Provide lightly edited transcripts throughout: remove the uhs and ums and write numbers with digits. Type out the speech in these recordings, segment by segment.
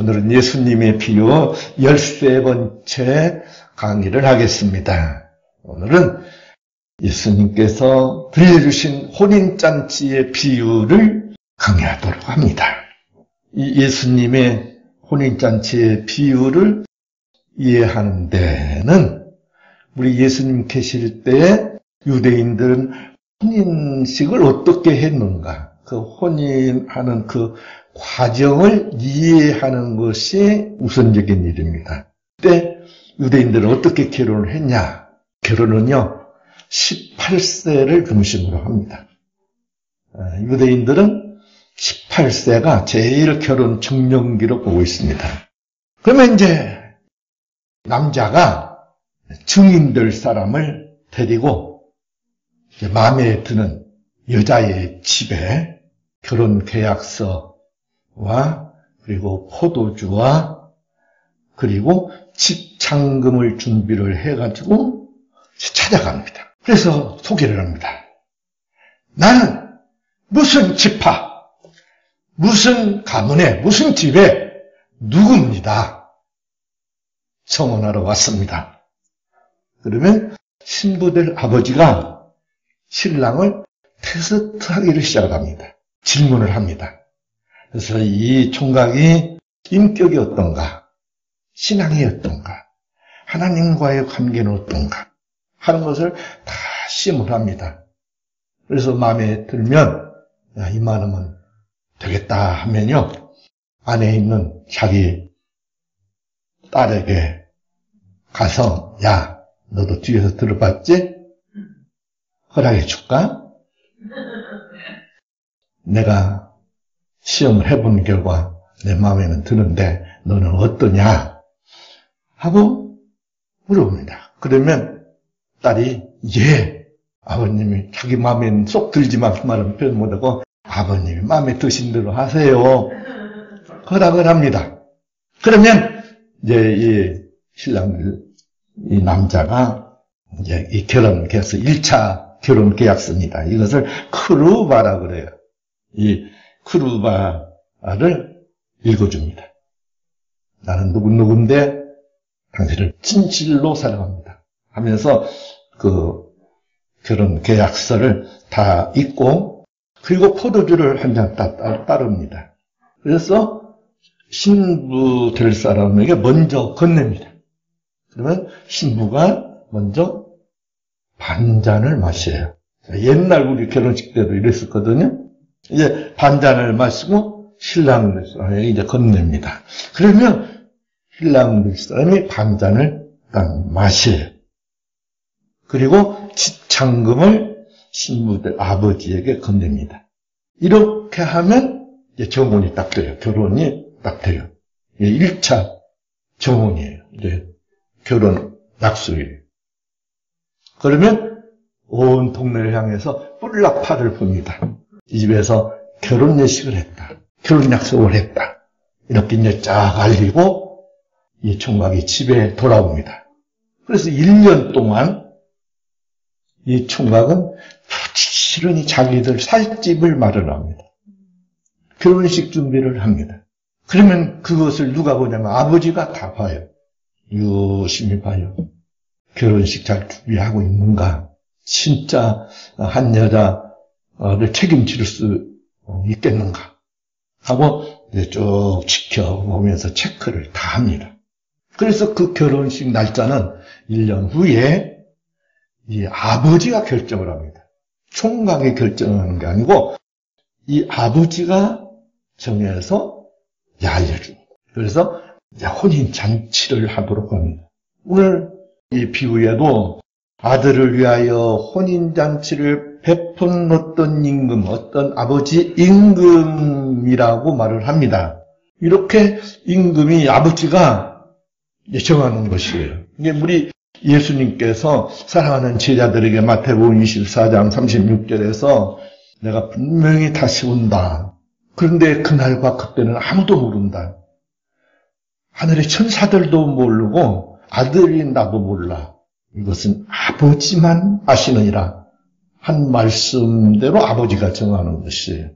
오늘은 예수님의 비유 13번째 강의를 하겠습니다. 오늘은 예수님께서 들려주신 혼인잔치의 비유를 강의하도록 합니다. 이 예수님의 혼인잔치의 비유를 이해하는 데는 우리 예수님 계실 때 유대인들은 혼인식을 어떻게 했는가, 그 혼인하는 그 과정을 이해하는 것이 우선적인 일입니다. 그때 유대인들은 어떻게 결혼을 했냐? 결혼은요 18세를 중심으로 합니다. 유대인들은 18세가 제일 결혼 적령기로 보고 있습니다. 그러면 이제 남자가 증인될 사람을 데리고 마음에 드는 여자의 집에 결혼 계약서와 그리고 포도주와 그리고 집창금을 준비를 해가지고 찾아갑니다. 그래서 소개를 합니다. 나는 무슨 집화, 무슨 가문에, 무슨 집에 누구입니다. 청혼하러 왔습니다. 그러면 신부될 아버지가 신랑을 테스트하기를 시작합니다. 질문을 합니다. 그래서 이 총각이 인격이 어떤가, 신앙이 어떤가, 하나님과의 관계는 어떤가 하는 것을 다 시험을 합니다. 그래서 마음에 들면 이만하면 되겠다 하면요, 안에 있는 자기 딸에게 가서 야, 너도 뒤에서 들어봤지? 허락해 줄까? 내가 시험을 해본 결과 내 마음에는 드는데 너는 어떠냐? 하고 물어봅니다. 그러면 딸이 예, 아버님이 자기 마음에는 쏙 들지만 그 말은 표현 못하고 아버님이 마음에 드신 대로 하세요. 허락을 합니다. 그러면 이제 이 신랑, 이 남자가 이제 이 결혼 계약서 1차 결혼 계약서입니다. 이것을 크루바라 그래요. 이 크루바를 읽어줍니다. 나는 누군데 당신을 진실로 사랑합니다 하면서 그 결혼 계약서를 다 읽고 그리고 포도주를 한 잔 따릅니다. 그래서 신부 될 사람에게 먼저 건넵니다. 그러면 신부가 먼저 반잔을 마셔요. 옛날 우리 결혼식 때도 이랬었거든요. 이제 반잔을 마시고 신랑에게 이제 건넵니다. 그러면 신랑 될 사람이 반잔을 딱 마셔요. 그리고 집창금을 신부들 아버지에게 건넵니다. 이렇게 하면 이제 정혼이 딱 돼요. 결혼이 딱 돼요. 1차 정혼이에요. 이제 결혼 약속이에요. 그러면 온 동네를 향해서 뿔락파를 봅니다. 이 집에서 결혼 예식을 했다. 결혼 약속을 했다. 이렇게 이제 쫙 알리고 이 총각이 집에 돌아옵니다. 그래서 1년 동안 이 총각은 부지런히 자기들 살 집을 마련합니다. 결혼식 준비를 합니다. 그러면 그것을 누가 보냐면 아버지가 다 봐요. 유심히 봐요. 결혼식 잘 준비하고 있는가? 진짜 한 여자를 책임질 수 있겠는가? 하고 이제 쭉 지켜보면서 체크를 다 합니다. 그래서 그 결혼식 날짜는 1년 후에 이 아버지가 결정을 합니다. 총각이 결정하는 게 아니고 이 아버지가 정해서 알려줍니다. 그래서 혼인잔치를 하도록 합니다. 오늘 이 비유에도 아들을 위하여 혼인잔치를 베푼 어떤 임금, 어떤 아버지 임금이라고 말을 합니다. 이렇게 임금이 아버지가 정하는 것이에요. 이게 우리 예수님께서 사랑하는 제자들에게 마태복음 24장 36절에서 내가 분명히 다시 온다. 그런데 그날과 그때는 아무도 모른다. 하늘의 천사들도 모르고 아들이 나도 몰라. 이것은 아버지만 아시느니라 한 말씀대로 아버지가 정하는 것이에요.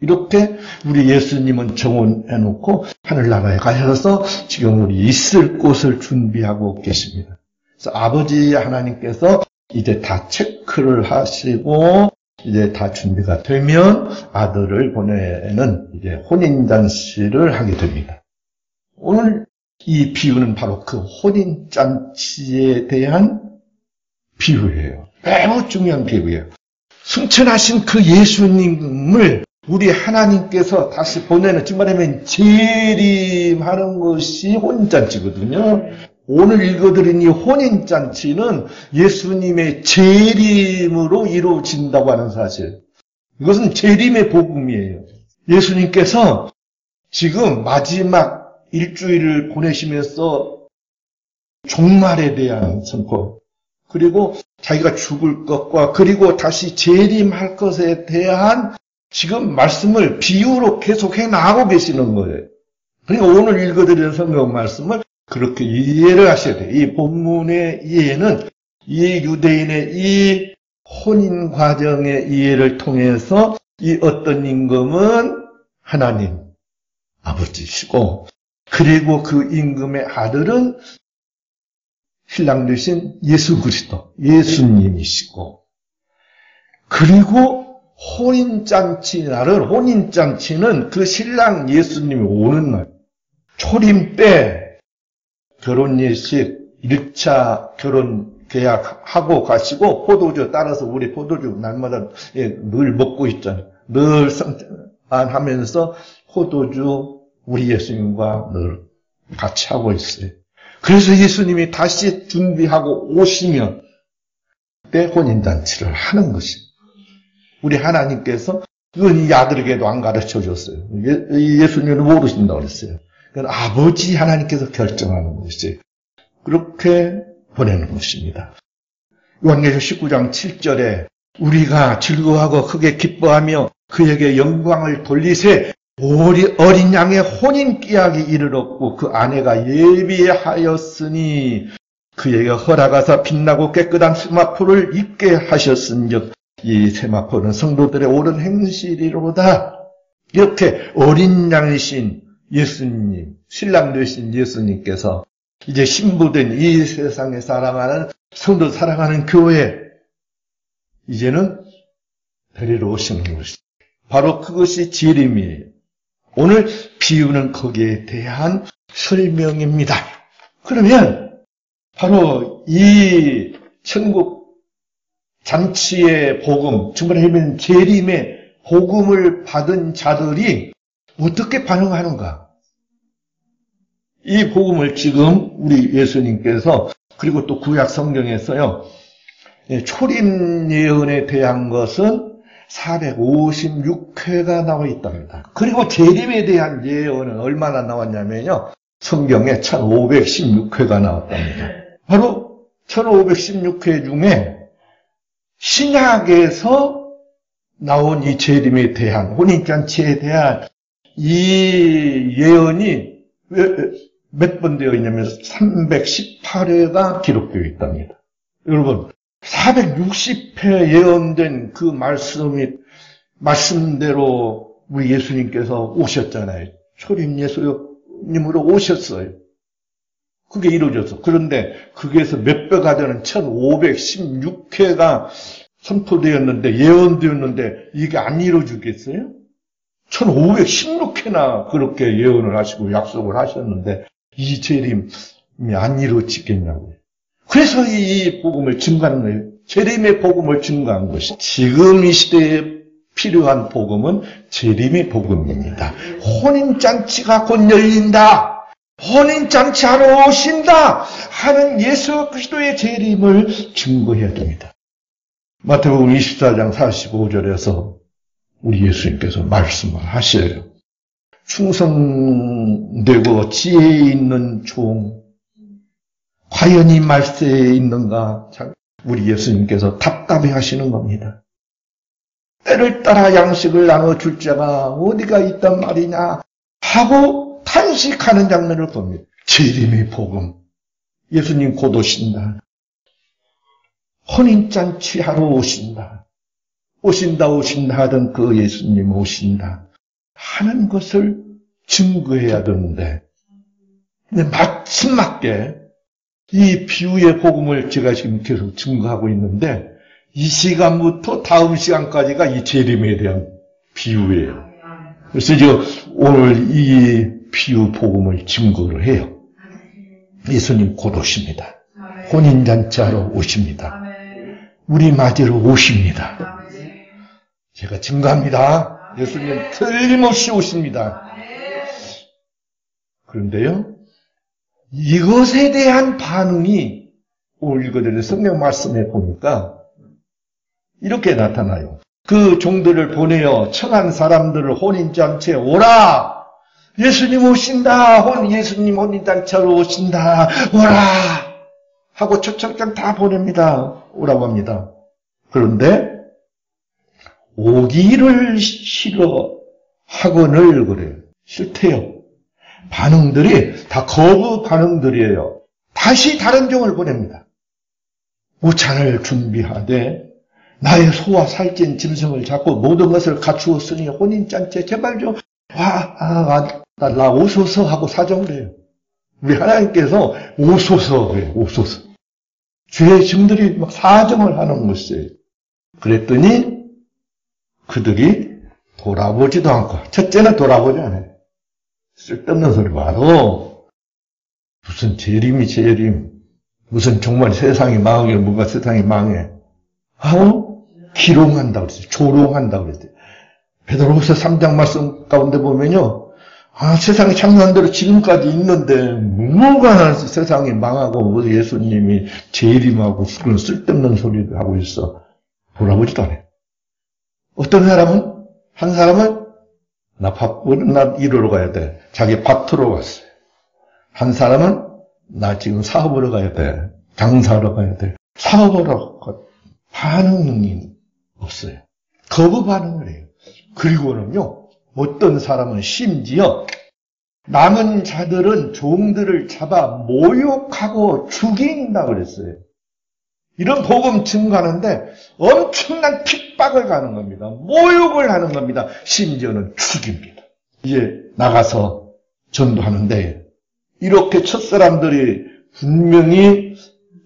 이렇게 우리 예수님은 정원해놓고 하늘나라에 가셔서 지금 우리 있을 곳을 준비하고 계십니다. 그래서 아버지 하나님께서 이제 다 체크를 하시고 이제 다 준비가 되면 아들을 보내는 이제 혼인잔치를 하게 됩니다. 오늘 이 비유는 바로 그 혼인잔치에 대한 비유예요. 매우 중요한 비유예요. 승천하신 그 예수님을 우리 하나님께서 다시 보내는, 지금 말하면 재림하는 것이 혼인잔치거든요. 오늘 읽어드린 이 혼인잔치는 예수님의 재림으로 이루어진다고 하는 사실. 이것은 재림의 복음이에요. 예수님께서 지금 마지막 일주일을 보내시면서 종말에 대한 선포, 그리고 자기가 죽을 것과 그리고 다시 재림할 것에 대한 지금 말씀을 비유로 계속 해나가고 계시는 거예요. 그러니까 오늘 읽어드리는 성경 말씀을 그렇게 이해를 하셔야 돼요. 이 본문의 이해는 이 유대인의 이 혼인 과정의 이해를 통해서 이 어떤 임금은 하나님 아버지시고, 그리고 그 임금의 아들은 신랑 되신 예수 그리스도, 예수님이시고, 그리고 혼인잔치 날은, 혼인잔치는 그 신랑 예수님이 오는 날, 초림 때 결혼 예식 1차 결혼 계약하고 가시고 포도주 따라서 우리 포도주 날마다 늘 먹고 있잖아요. 늘 성찬하면서 포도주 우리 예수님과 늘 같이 하고 있어요. 그래서 예수님이 다시 준비하고 오시면 그때 혼인잔치를 하는 것입니다. 우리 하나님께서 그건 이 아들에게도 안 가르쳐 줬어요. 예수님은 모르신다고 그랬어요. 그건 아버지 하나님께서 결정하는 것이지. 그렇게 보내는 것입니다. 요한계시록 19장 7절에 우리가 즐거워하고 크게 기뻐하며 그에게 영광을 돌리세 어린 양의 혼인 기약이 이르렀고 그 아내가 예비하였으니 그에게 허락하사 빛나고 깨끗한 세마포를 입게 하셨은즉 이 세마포는 성도들의 옳은 행실이로다. 이렇게 어린 양이신 예수님, 신랑 되신 예수님께서 이제 신부된 이 세상에 사랑하는 성도 사랑하는 교회 이제는 데리러 오시는 것이 바로 그것이 재림이에요. 오늘 비유는 거기에 대한 설명입니다. 그러면 바로 이 천국 잔치의 복음, 정말 재림의 복음을 받은 자들이 어떻게 반응하는가? 이 복음을 지금 우리 예수님께서 그리고 또 구약 성경에서요, 초림 예언에 대한 것은 456회가 나와 있답니다. 그리고 재림에 대한 예언은 얼마나 나왔냐면요, 성경에 1516회가 나왔답니다. 바로 1516회 중에 신약에서 나온 이 재림에 대한, 혼인잔치에 대한 이 예언이 몇 번 되어 있냐면 318회가 기록되어 있답니다. 여러분, 460회 예언된 그 말씀대로 우리 예수님께서 오셨잖아요. 초림 예수님으로 오셨어요. 그게 이루어졌어. 그런데 거기에서 몇 배가 되는 1516회가 선포되었는데, 예언되었는데 이게 안 이루어지겠어요? 1516회나 그렇게 예언을 하시고 약속을 하셨는데 이 재림이 안 이루어지겠냐고요. 그래서 이 복음을 증거하는 거예요. 재림의 복음을 증거한 것이. 지금 이 시대에 필요한 복음은 재림의 복음입니다. 혼인잔치가 곧 열린다. 혼인잔치하러 오신다 하는 예수 그리스도의 재림을 증거해야 됩니다. 마태복음 24장 45절에서 우리 예수님께서 말씀을 하셔요. 충성되고 지혜 있는 종, 과연 이 말세에 있는가? 우리 예수님께서 답답해 하시는 겁니다. 때를 따라 양식을 나눠줄 자가 어디가 있단 말이냐 하고 탄식하는 장면을 봅니다. 재림의 복음. 예수님 곧 오신다. 혼인잔치 하러 오신다. 오신다 하던 그 예수님 오신다. 하는 것을 증거해야 되는데, 근데 마침맞게 이 비유의 복음을 제가 지금 계속 증거하고 있는데, 이 시간부터 다음 시간까지가 이 재림에 대한 비유예요. 그래서 이제 오늘 이 비유 복음을 증거를 해요. 예수님 곧 오십니다. 혼인잔치하러 오십니다. 우리 맞으러 오십니다. 제가 증거합니다. 예수님 틀림없이 오십니다. 그런데요, 이것에 대한 반응이 오늘 읽어드린 성경 말씀에 보니까 이렇게 나타나요. 그 종들을 보내어 청한 사람들을 혼인잔치에 오라! 예수님 오신다! 예수님 혼인잔치하러 오신다! 오라! 하고 초청장 다 보냅니다. 오라고 합니다. 그런데 오기를 싫어하거늘 그래요. 싫대요. 반응들이 다 거부 반응들이에요. 다시 다른 종을 보냅니다. 우찬을 준비하되 나의 소와 살찐 짐승을 잡고 모든 것을 갖추었으니 혼인잔치에 제발 좀 나 오소서 하고 사정을 해요. 우리 하나님께서 오소서 그래요. 오소서. 주의 증들이 막 사정을 하는 것이에요. 그랬더니 그들이 돌아보지도 않고, 첫째는 돌아보지 않아요. 쓸데없는 소리 봐도 무슨 재림이 재림, 무슨 정말 세상이 망해, 뭔가 세상이 망해 하고 기롱한다고 그랬어요. 조롱한다고 그랬어요. 베드로후서 3장 말씀 가운데 보면요, 세상이 창조한 대로 지금까지 있는데 뭐가 세상이 망하고 예수님이 재림하고 그런 쓸데없는 소리를 하고 있어. 돌아보지도 않아요. 어떤 사람은, 한 사람은 나 일하러 가야 돼. 자기 밭으로 갔어요. 한 사람은 나 지금 사업으로 가야 돼. 장사하러 가야 돼. 사업으로 가. 반응이 없어요. 거부 반응을 해요. 그리고는요, 어떤 사람은 심지어 남은 자들은 종들을 잡아 모욕하고 죽인다고 그랬어요. 이런 복음 증거하는데 엄청난 핍박을 가는 겁니다. 모욕을 하는 겁니다. 심지어는 죽입니다. 이제 나가서 전도하는데 이렇게 첫사람들이 분명히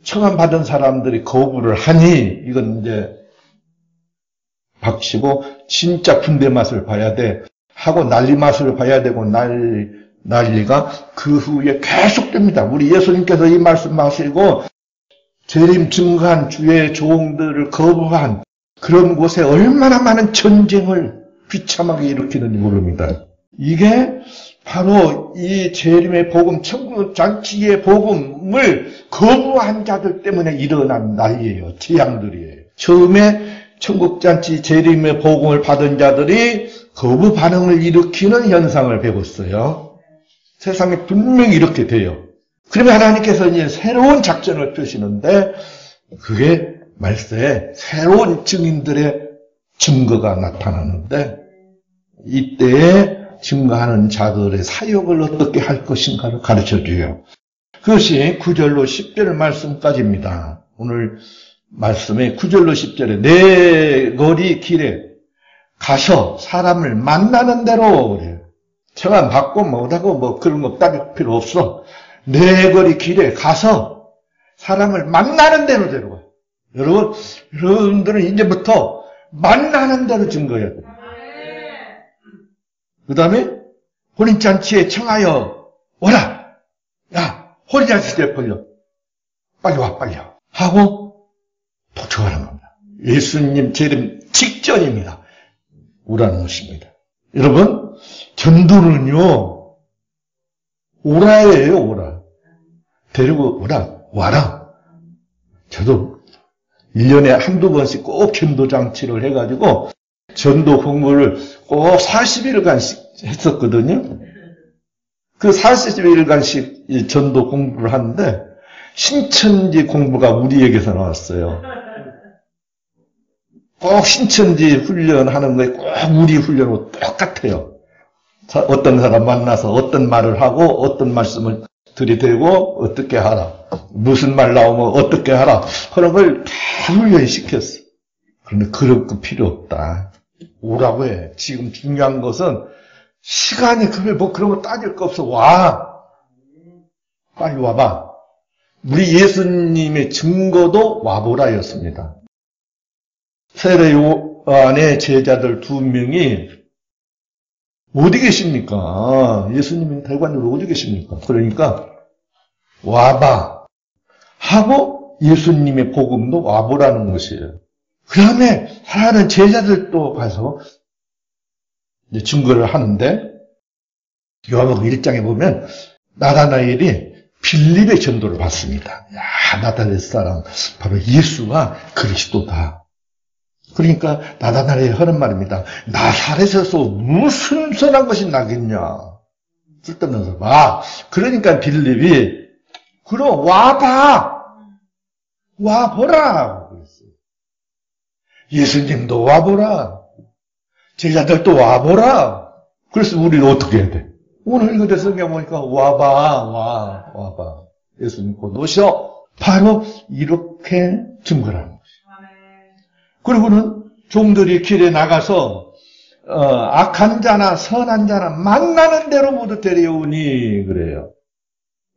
청함받은 사람들이 거부를 하니 이건 이제 박치고 진짜 군대 맛을 봐야 돼 하고 난리 맛을 봐야 되고 난리가 그 후에 계속됩니다. 우리 예수님께서 이 말씀 하시고 재림 증거한 주의 종들을 거부한 그런 곳에 얼마나 많은 전쟁을 비참하게 일으키는지 모릅니다. 이게 바로 이 재림의 복음, 천국 잔치의 복음을 거부한 자들 때문에 일어난 난리예요. 재앙들이에요. 처음에 천국 잔치 재림의 복음을 받은 자들이 거부 반응을 일으키는 현상을 배웠어요. 세상에 분명히 이렇게 돼요. 그러면 하나님께서 이제 새로운 작전을 펴시는데 그게 말세에 새로운 증인들의 증거가 나타나는데 이때에 증거하는 자들의 사역을 어떻게 할 것인가를 가르쳐줘요. 그것이 9절로 10절 말씀까지입니다. 오늘 말씀에 9절로 10절에 내 거리 길에 가서 사람을 만나는 대로 그래요. 청함 받고 뭐하고 그런 거 따질 필요 없어. 내 거리 길에 가서 사람을 만나는 대로 데려가. 여러분들은 이제부터 만나는 대로 증거해야 돼요. 그 다음에 혼인잔치에 청하여 오라. 야, 혼인잔치에 벌려. 빨리 와, 빨리 와. 하고 도착하는 겁니다. 예수님 재림 직전입니다. 오라는 것입니다. 여러분, 전도는요, 오라예요, 오라. 데리고 오라, 와라. 저도 1년에 한두 번씩 꼭 전도장치를 해가지고 전도 공부를 꼭 40일간씩 했었거든요. 그 40일간씩 전도 공부를 하는데 신천지 공부가 우리에게서 나왔어요. 꼭 신천지 훈련하는 거에 꼭 우리 훈련하고 똑같아요. 어떤 사람 만나서 어떤 말을 하고 어떤 말씀을 들이대고 어떻게 하라. 무슨 말 나오면 어떻게 하라. 그런 걸 다 훈련시켰어. 그런데 그럴 거 필요 없다. 오라고 해. 지금 중요한 것은 시간이 그게 뭐 그런 거 따질 거 없어. 와. 빨리 와봐. 우리 예수님의 증거도 와보라였습니다. 세례 요한의 제자들 2명이 어디 계십니까? 예수님이 대관으로 어디 계십니까? 그러니까 와봐 하고 예수님의 복음도 와보라는 것이에요. 그 다음에 하나는 제자들도 가서 이제 증거를 하는데 요한복음 1장에 보면 나다나엘이 빌립의 전도를 받습니다. 야, 나다나엘 사람 바로 예수가 그리스도다. 그러니까 나다나엘이 하는 말입니다. 나사렛에서 무슨 선한 것이 나겠냐. 쓸데없는 소리. 그러니까 빌립이 그럼 와봐. 와보라. 그랬어요. 예수님도 와보라. 제자들도 와보라. 그래서 우리는 어떻게 해야 돼? 오늘 이거 성경 보니까 와봐. 예수님 곧 오셔. 바로 이렇게 증거를 하는 것이에요. 그리고는 종들이 길에 나가서 악한 자나 선한 자나 만나는 대로 모두 데려오니 그래요.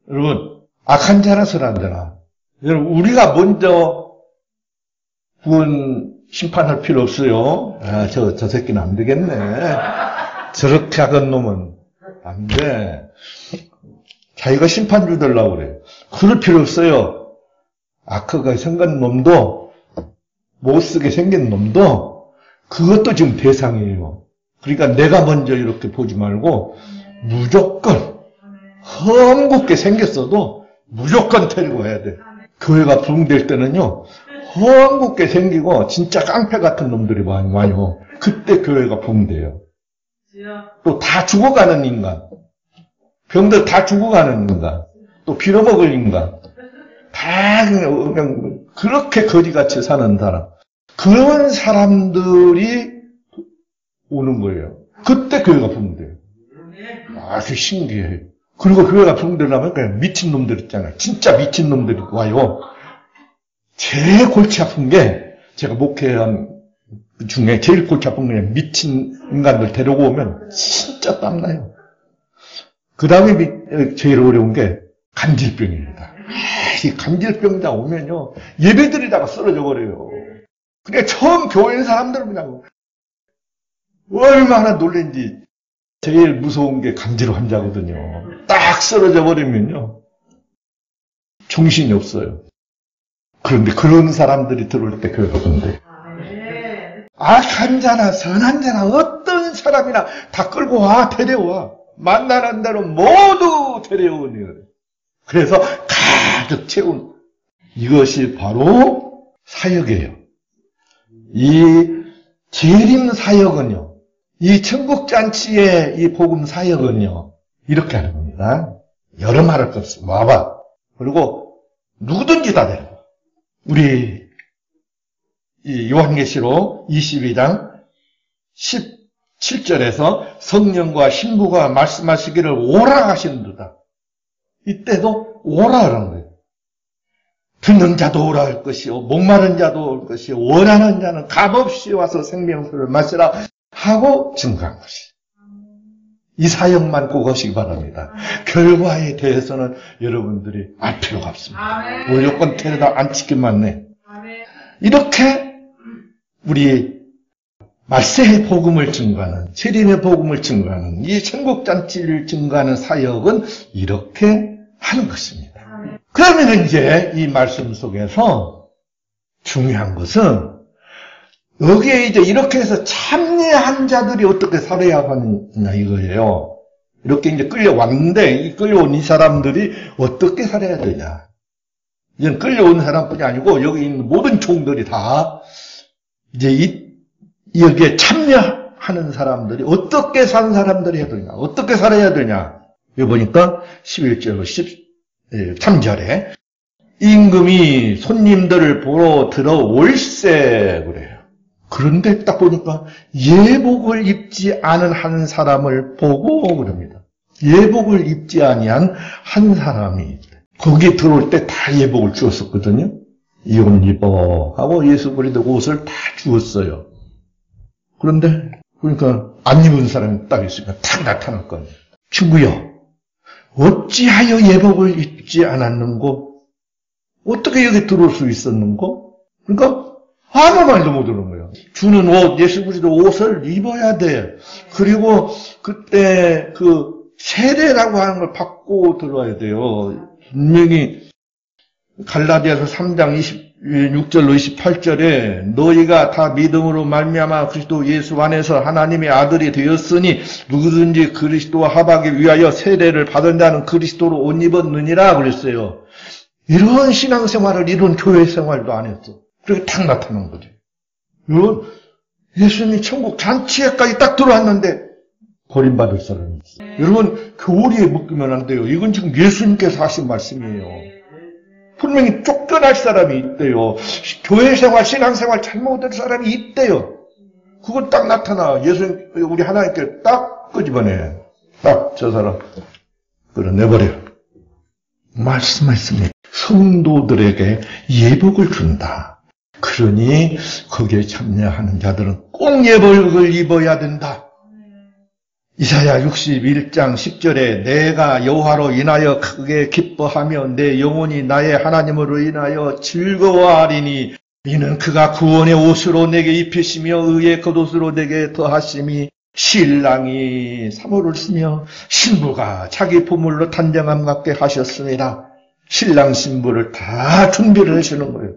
여러분 악한 자나 선한 자나 여러분 우리가 먼저 구원 심판할 필요 없어요. 저 새끼는 안 되겠네. 저렇게 하건 놈은 안 돼. 자기가 심판줄 되려고 그래요. 그럴 필요 없어요. 악하게 생긴 놈도 못쓰게 생긴 놈도 그것도 지금 대상이에요. 그러니까 내가 먼저 이렇게 보지 말고 무조건 험겁게 생겼어도 무조건 데리고 해야 돼. 교회가 부흥될 때는요. 험겁게 생기고 진짜 깡패 같은 놈들이 많이 와요. 그때 교회가 부흥돼요. 또 다 죽어가는 인간, 병들 다 죽어가는 인간, 또 빌어먹을 인간, 다 그냥 그렇게 거지같이 사는 사람, 그런 사람들이 오는 거예요. 그때 교회가 부흥돼요. 아주 신기해요. 그리고 교회가 부흥되려면 그냥 미친 놈들 있잖아요. 진짜 미친 놈들이 와요. 제일 골치 아픈 게 제가 목회한 그 중에 제일 골치 아픈 게 미친 인간들 데리고 오면 진짜 땀나요. 그 다음에 제일 어려운 게 간질병입니다. 이 간질병자 오면요 예배드리다가 쓰러져 버려요. 그냥 처음 교회 사람들은 그냥 얼마나 놀랜지. 제일 무서운 게 간질 환자거든요. 딱 쓰러져 버리면요 정신이 없어요. 그런데 그런 사람들이 들어올 때 교회가 부흥돼요. 악한 자나 선한 자나 어떤 사람이나 다 끌고 와, 데려와. 만나는 대로 모두 데려오니 그래. 그래서 가득 채운 이것이 바로 사역이에요. 이 재림 사역은요, 이 천국잔치의 이 복음 사역은요, 이렇게 하는 겁니다. 여러 말할 것 없어. 와봐. 그리고 누구든지 다 데려와. 우리 이 요한계시록 22장 17절에서 성령과 신부가 말씀하시기를 오라 하시는도다. 이때도 오라 하는 거예요. 듣는 자도 오라 할 것이요, 목마른 자도 올 것이요, 원하는 자는 값없이 와서 생명수를 마시라 하고 증거한 것이. 이 사역만 꼭 하시기 바랍니다. 결과에 대해서는 여러분들이 알 필요가 없습니다. 무조건 데려다 안 지키만 해. 이렇게 우리 말세의 복음을 증거하는, 재림의 복음을 증거하는, 이 천국잔치를 증거하는 사역은 이렇게 하는 것입니다. 그러면 이제 이 말씀 속에서 중요한 것은 여기에 이제 이렇게 해서 참여한 자들이 어떻게 살아야 하느냐 이거예요. 이렇게 이제 끌려왔는데 이 끌려온 이 사람들이 어떻게 살아야 되냐. 이건 끌려온 사람뿐이 아니고 여기 있는 모든 종들이 다 이제 여기에 참여하는 사람들이 어떻게 사는 사람들이 해야 되냐. 어떻게 살아야 되냐. 여기 보니까 11절 13절에 임금이 손님들을 보러 들어올세 그래요. 그런데 딱 보니까 예복을 입지 않은 한 사람을 보고 그럽니다. 예복을 입지 아니한 한 사람이 거기 들어올 때 다 예복을 주었었거든요. 이 옷 입어 하고 예수 그리스도 옷을 다 주었어요. 그런데 그러니까 안 입은 사람이 딱 있으니까 탁 나타날 거예요. 친구여, 어찌하여 예복을 입지 않았는고? 어떻게 여기 들어올 수 있었는고? 그러니까 아무 말도 못 하는 거예요. 주는 옷, 예수 그리스도 옷을 입어야 돼. 그리고 그때 그 세례라고 하는 걸 받고 들어와야 돼요. 분명히 갈라디아서 3장 26절로 28절에 너희가 다 믿음으로 말미암아 그리스도 예수 안에서 하나님의 아들이 되었으니 누구든지 그리스도와 합하기 위하여 세례를 받은 자는 그리스도로 옷 입었느니라 그랬어요. 이런 신앙생활을 이런 교회생활도 안 했어. 그렇게 딱 나타난 거죠. 여러분, 예수님이 천국 잔치에까지 딱 들어왔는데 버림받을 사람이 있어요. 여러분, 교리에 묶이면 안 돼요. 이건 지금 예수님께서 하신 말씀이에요. 분명히 쫓겨날 사람이 있대요. 교회생활, 신앙생활 잘못된 사람이 있대요. 그건 딱 나타나. 예수님, 우리 하나님께 딱 끄집어내. 딱 저 사람 끌어내버려. 말씀했습니다. 성도들에게 예복을 준다. 그러니 거기에 참여하는 자들은 꼭 예복을 입어야 된다. 이사야 61장 10절에 내가 여호와로 인하여 크게 기뻐하며 내 영혼이 나의 하나님으로 인하여 즐거워하리니 이는 그가 구원의 옷으로 내게 입히시며 의의 겉옷으로 내게 더하심이 신랑이 사모를 쓰며 신부가 자기 보물로 단정함 같게 하셨습니다. 신랑 신부를 다 준비를 해주는 거예요.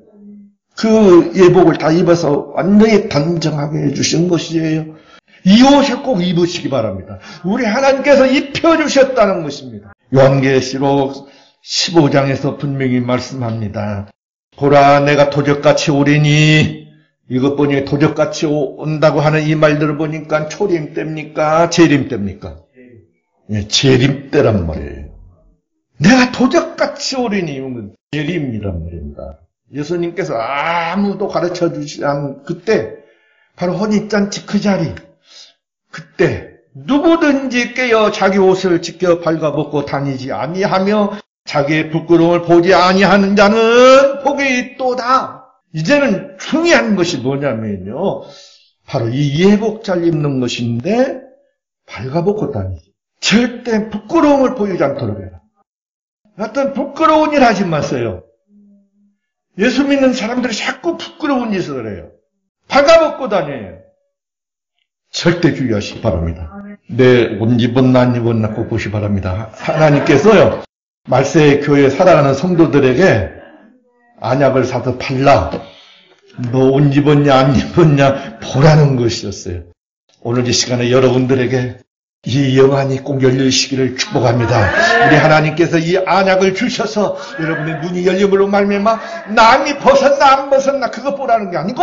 그 예복을 다 입어서 완전히 단정하게 해주신 것이에요. 이 옷을 꼭 입으시기 바랍니다. 우리 하나님께서 입혀주셨다는 것입니다. 요한계시록 15장에서 분명히 말씀합니다. 보라 내가 도적같이 오리니 이것 보니 도적같이 온다고 하는 이 말들을 보니까 초림 때입니까? 재림 때입니까? 예, 재림 때란 말이에요. 내가 도적같이 오리니 재림이란 말입니다. 예수님께서 아무도 가르쳐 주지 않은 그때 바로 혼인잔치 그 자리 그때 누구든지 깨어 자기 옷을 지켜 발가벗고 다니지 아니하며 자기의 부끄러움을 보지 아니하는 자는 복이 있도다. 이제는 중요한 것이 뭐냐면요. 바로 이 예복 잘 입는 것인데 발가벗고 다니지. 절대 부끄러움을 보이지 않도록 해라. 어떤 부끄러운 일 하지 마세요. 예수 믿는 사람들이 자꾸 부끄러운 짓을 해요. 발가벗고 다녀요. 절대 주의하시기 바랍니다. 내 옷 입었나 안 입었나 꼭 보시기 바랍니다. 하나님께서요. 말세의 교회에 살아가는 성도들에게 안약을 사서 팔라. 너 옷 입었냐 안 입었냐 보라는 것이었어요. 오늘 이 시간에 여러분들에게 이 영안이 꼭 열리시기를 축복합니다. 우리 하나님께서 이 안약을 주셔서 여러분의 눈이 열림으로 말미암아 남이 벗었나 안 벗었나 그것 보라는 게 아니고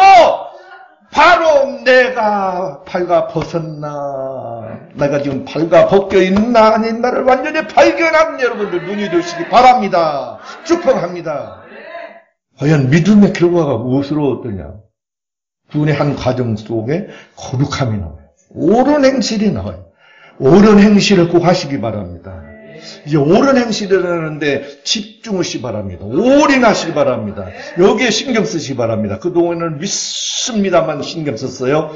바로 내가 발가 벗었나 내가 지금 발가 벗겨 있나 아닌나를 완전히 발견하는 여러분들 눈이 되시기 바랍니다. 축복합니다. 과연 믿음의 결과가 무엇으로 어떠냐? 구원의 한 과정 속에 거룩함이 나와요. 옳은 행실이 나와요. 옳은 행실을 꼭 하시기 바랍니다. 이제 옳은 행실을 하는데 집중하시기 바랍니다. 올인하시기 바랍니다. 여기에 신경 쓰시기 바랍니다. 그동안은 믿습니다만 신경 썼어요.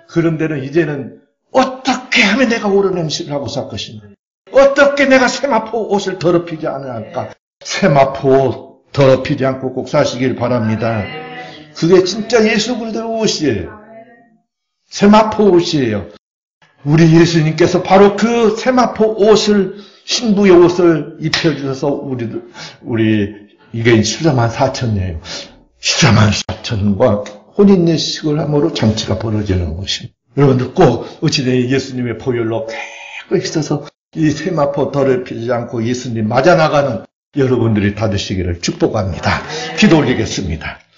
그런데는 이제는 어떻게 하면 내가 옳은 행실을 하고 살 것인가? 어떻게 내가 세마포 옷을 더럽히지 않을까? 세마포 옷 더럽히지 않고 꼭 사시길 바랍니다. 그게 진짜 예수 그리스도 옷이에요. 세마포 옷이에요. 우리 예수님께서 바로 그 세마포 옷을 신부의 옷을 입혀주셔서 우리 이게 14만 4천이에요. 14만 4천과 혼인예식을 함으로 잔치가 벌어지는 것입니다. 여러분들 꼭 어찌된 예수님의 보혈로 깨끗이 씻어서 이 세마포 더럽히지 않고 예수님 맞아 나가는 여러분들이 다 되시기를 축복합니다. 기도 올리겠습니다.